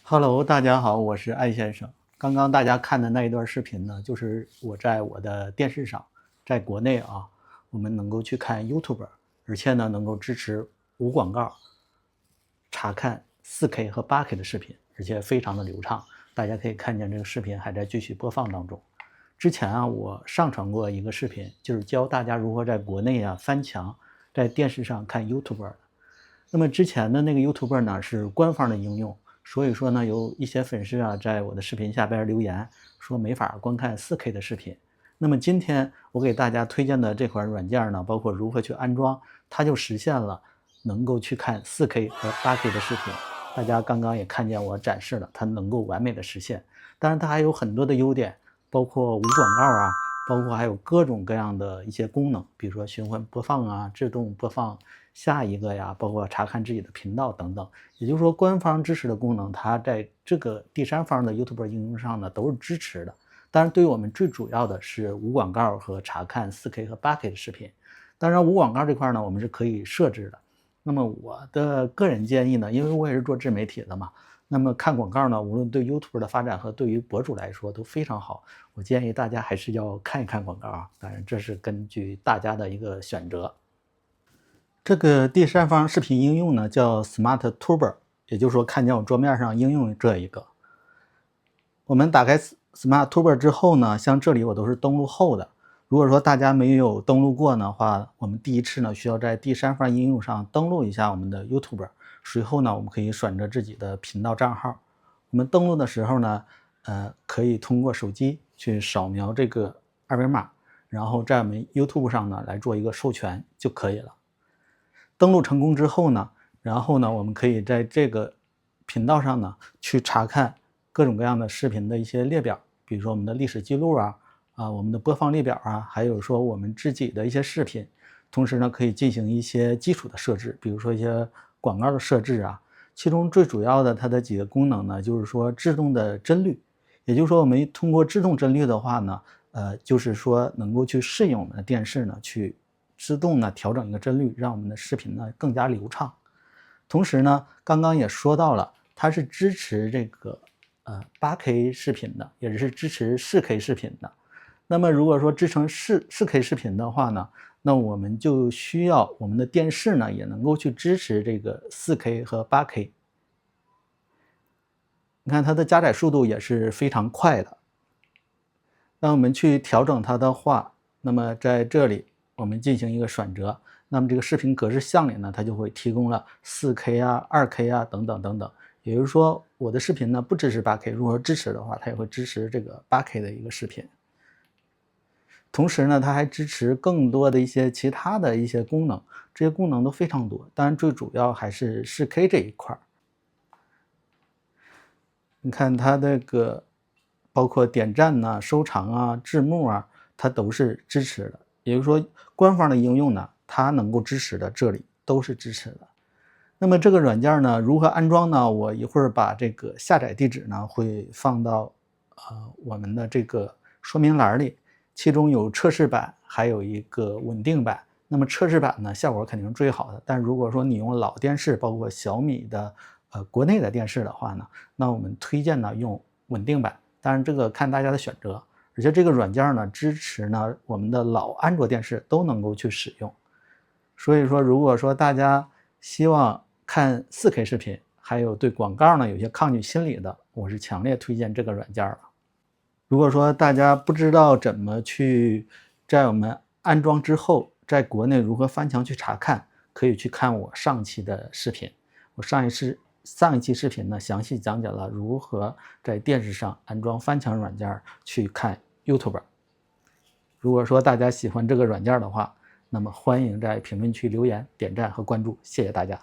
Hello，大家好，我是艾先生。刚刚大家看的那一段视频呢，就是我在我的電視上，在國內啊，我們能夠去看 YouTube， 而且呢能夠支持無廣告查看 4K 和 8K 的視頻，而且非常的流暢。大家可以看見這個視頻還在繼續播放當中。之前啊，我上傳過一個視頻，就是教大家如何在國內啊翻牆，在電視上看 YouTuber。那麼之前的那個 YouTuber 呢是官方的應用。所以說呢，有一些粉絲啊，在我的視頻下邊留言說沒法觀看 4K 的視頻。那麼今天我給大家推薦的這款軟件呢，包括如何去安裝，它就實現了能夠去看 4K 和 8K 的視頻。大家剛剛也看見我展示了，它能夠完美的實現。當然它還有很多的優點，包括无廣告啊，包括還有各種各樣的一些功能，比如說循環播放啊，自動播放下一個呀，包括查看自己的頻道等等。也就是說，官方支持的功能，它在這個第三方的 YouTube 應用上呢都是支持的。当然，对于我們最主要的是無廣告和查看 4K 和 8K 的視頻。當然，無廣告這塊呢，我們是可以設置的。那麼我的個人建議呢，因為我也是做自媒體的嘛，那麼看廣告呢，無論對 YouTube 的發展和對於博主來說都非常好。我建議大家還是要看一看廣告啊，當然這是根據大家的一個選擇。這個第三方視頻應用呢叫 SmartTuber， 也就是說看見我桌面上應用這一個。我們打開 SmartTuber 之後呢，像這裡我都是登錄後的。如果說大家沒有登錄過的話，我們第一次呢需要在第三方應用上登錄一下我們的 YouTube， 隨後呢我們可以選擇自己的頻道賬號。我們登錄的時候呢，可以通過手機去掃描這個二維碼，然後在我們 YouTube 上呢來做一個授權就可以了。登錄成功之後呢，然後呢我們可以在這個頻道上呢去查看各種各樣的視頻的一些列表，比如說我們的歷史記錄啊，我們的播放列表啊，還有說我們自己的一些視頻。同時呢可以进行一些基礎的設置，比如說一些廣告的設置啊。其中最主要的它的幾個功能呢，就是說自動的幀率。也就是說我們通過自動幀率的話呢，就是說能夠去適应我们的電視呢，去自動呢調整一個幀率，讓我們的視頻呢更加流暢。同時呢，剛剛也說到了，它是支持這個8K 視頻的，也是支持 4K 視頻的。那麼如果說支持 4K 視頻的話呢，那我們就需要我們的電視呢也能夠去支持這個 4K 和 8K。你看它的加載速度也是非常快的。那我們去調整它的話，那麼在這裡我們進行一個選擇，那麼這個視頻格式項裡呢，它就會提供了 4K 啊、2K 啊等等等等。也就是說，我的視頻呢不支持 8K， 如果支持的話，它也會支持這個 8K 的一個視頻。同時呢，它還支持更多的一些其他的一些功能，這些功能都非常多，當然最主要還是 4K 這一塊。你看它這個包括點讚啊、收藏啊、字幕啊，它都是支持的。也就是說，官方的應用呢，它能夠支持的這裡都是支持的。那麼這個軟件呢，如何安裝呢？我一會兒把這個下載地址呢會放到我們的這個說明欄裡，其中有測試版，還有一個穩定版。那麼測試版呢，效果肯定是最好的。但如果說你用老電視，包括小米的國內的電視的話呢，那我們推薦呢用穩定版。當然這個看大家的選擇。而且這個軟件呢支持呢我們的老安卓電視都能夠去使用。所以說如果說大家希望看 4K 視頻，還有對廣告呢有些抗拒心理的，我是強烈推薦這個軟件了。如果說大家不知道怎麼去在我們安裝之後在國內如何翻牆去查看，可以去看我上期的視頻。我上一期視頻呢詳細講解了如何在電視上安裝翻牆軟件去看 YouTube。 如果說大家喜歡這個軟件的話，那麼歡迎在評論區留言、點讚和關注，謝謝大家。